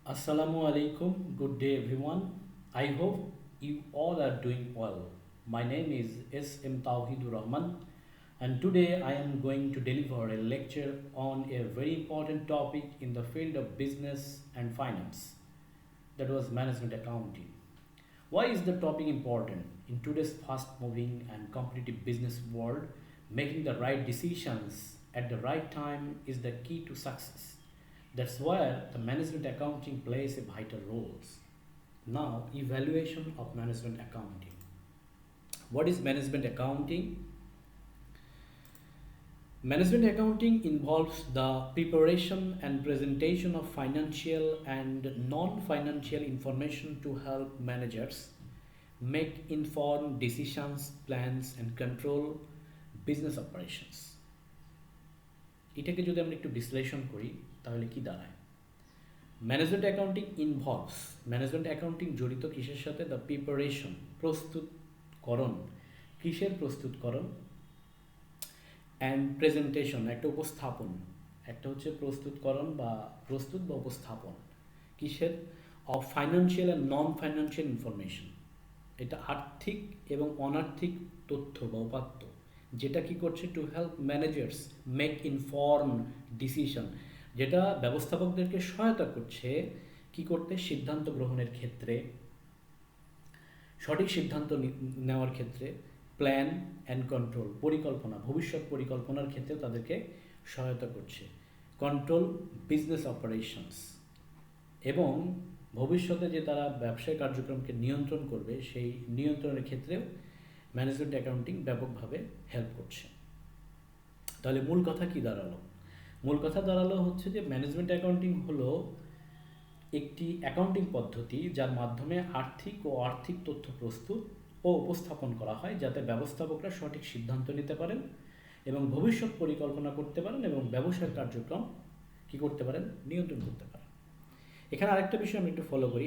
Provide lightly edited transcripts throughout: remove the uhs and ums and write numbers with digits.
Assalamu alaikum. Good day, everyone. I hope you all are doing well. My name is S.M. Tawhidur Rahman, and today I am going to deliver a lecture on a very important topic in the field of business and finance, that was management accounting. Why is the topic important? In today's fast moving and competitive business world, making the right decisions at the right time is the key to success. That's where the management accounting plays a vital role. Now, evaluation of management accounting. What is management accounting? Management accounting involves the preparation and presentation of financial and non financial information to help managers make informed decisions, plans, and control business operations. এটাকে যদি আমরা একটু বিশ্লেষণ করি তাহলে কি দাঁড়ায়? Management accounting জড়িত কিসের সাথে? দ্য প্রিপারেশন, প্রস্তুতকরণ। কিসের প্রস্তুতকরণ? অ্যান্ড প্রেজেন্টেশন, একটা উপস্থাপন। একটা হচ্ছে প্রস্তুতকরণ বা প্রস্তুত বা উপস্থাপন কিসের? Of financial and non financial information. এটা আর্থিক এবং অনার্থিক তথ্য বা উপাত্ত, যেটা কি করছে? To help managers make inform decision, যেটা ব্যবস্থাপকদেরকে সহায়তা করছে কি করতে? সিদ্ধান্ত গ্রহণের ক্ষেত্রে, সঠিক সিদ্ধান্ত নেওয়ার ক্ষেত্রে, প্ল্যান অ্যান্ড কন্ট্রোল, পরিকল্পনা, ভবিষ্যৎ পরিকল্পনার ক্ষেত্রে তাদেরকে সহায়তা করছে। কন্ট্রোল বিজনেস অপারেশনস, এবং ভবিষ্যতে যে তারা ব্যবসায় কার্যক্রমকে নিয়ন্ত্রণ করবে সেই নিয়ন্ত্রণের ক্ষেত্রেও ম্যানেজমেন্ট অ্যাকাউন্টিং ব্যাপকভাবে হেল্প করছে। তাহলে মূল কথা কি দাঁড়ালো? মূল কথা দাঁড়ালো হচ্ছে যে ম্যানেজমেন্ট অ্যাকাউন্টিং হলো একটি অ্যাকাউন্টিং পদ্ধতি যার মাধ্যমে আর্থিক ও আর্থিক তথ্য প্রস্তুত ও উপস্থাপন করা হয়, যাতে ব্যবস্থাপকরা সঠিক সিদ্ধান্ত নিতে পারেন এবং ভবিষ্যৎ পরিকল্পনা করতে পারেন এবং ব্যবসার কার্যক্রম কি করতে পারেন? নিয়ন্ত্রণ করতে পারেন। এখানে আরেকটা বিষয় আমি একটু ফলো করি।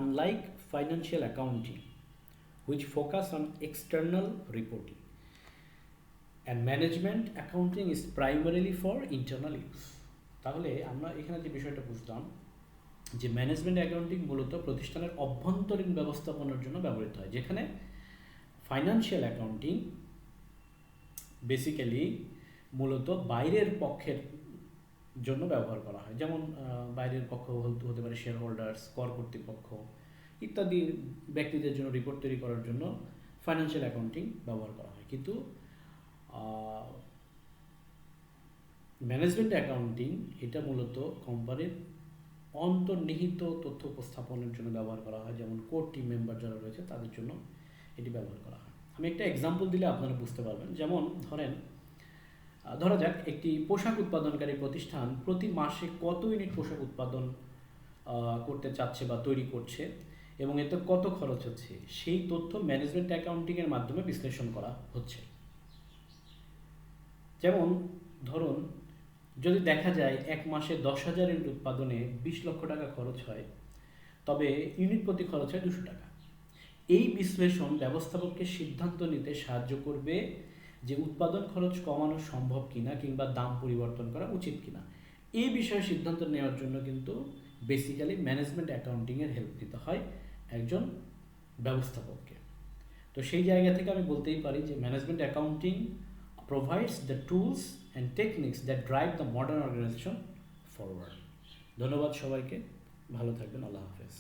Unlike financial accounting which focus on external reporting, and management accounting is primarily for internal use. তাহলে আমরা এখানে যে বিষয়টা বুঝলাম যে ম্যানেজমেন্ট অ্যাকাউন্টিং মূলত প্রতিষ্ঠানের অভ্যন্তরীণ ব্যবস্থাপনার জন্য ব্যবহৃত হয়, যেখানে ফাইন্যান্সিয়াল অ্যাকাউন্টিং বেসিক্যালি মূলত বাইরের পক্ষের জন্য ব্যবহার করা হয়। যেমন বাইরের পক্ষ হতে পারে শেয়ার হোল্ডার্স, কর কর্তৃপক্ষ ইত্যাদি ব্যক্তিদের জন্য রিপোর্ট তৈরি করার জন্য ফাইন্যান্সিয়াল অ্যাকাউন্টিং ব্যবহার করা হয়। কিন্তু ম্যানেজমেন্ট অ্যাকাউন্টিং এটা মূলত কোম্পানির অন্তর্নিহিত তথ্য উপস্থাপনের জন্য ব্যবহার করা হয়, যেমন কোর টিম মেম্বার যারা রয়েছে তাদের জন্য এটি ব্যবহার করা হয়। আমি একটা এক্সাম্পল দিলে আপনারা বুঝতে পারবেন। যেমন ধরা যাক একটি পোশাক উৎপাদনকারী প্রতিষ্ঠান প্রতি মাসে কত ইউনিট পোশাক উৎপাদন করতে চাচ্ছে বা তৈরি করছে এবং এতে কত খরচ হচ্ছে, সেই তথ্য ম্যানেজমেন্ট অ্যাকাউন্টিংয়ের মাধ্যমে বিশ্লেষণ করা হচ্ছে। যেমন ধরুন, যদি দেখা যায় এক মাসে 10,000 ইউনিট উৎপাদনে 20 লক্ষ টাকা খরচ হয়, তবে ইউনিট প্রতি খরচ হয় 200 টাকা। এই বিশ্লেষণ ব্যবস্থাপককে সিদ্ধান্ত নিতে সাহায্য করবে যে উৎপাদন খরচ কমানো সম্ভব কিনা কিংবা দাম পরিবর্তন করা উচিত কিনা। এই বিষয়ে সিদ্ধান্ত নেওয়ার জন্য কিন্তু বেসিক্যালি ম্যানেজমেন্ট অ্যাকাউন্টিংয়ের হেল্প নিতে হয় একজন ব্যবস্থাপককে। তো সেই জায়গা থেকে আমি বলতেই পারি যে management accounting provides the tools and techniques that drive the modern organization forward. ধন্যবাদ সবাইকে, ভালো থাকবেন, আল্লাহ হাফেজ।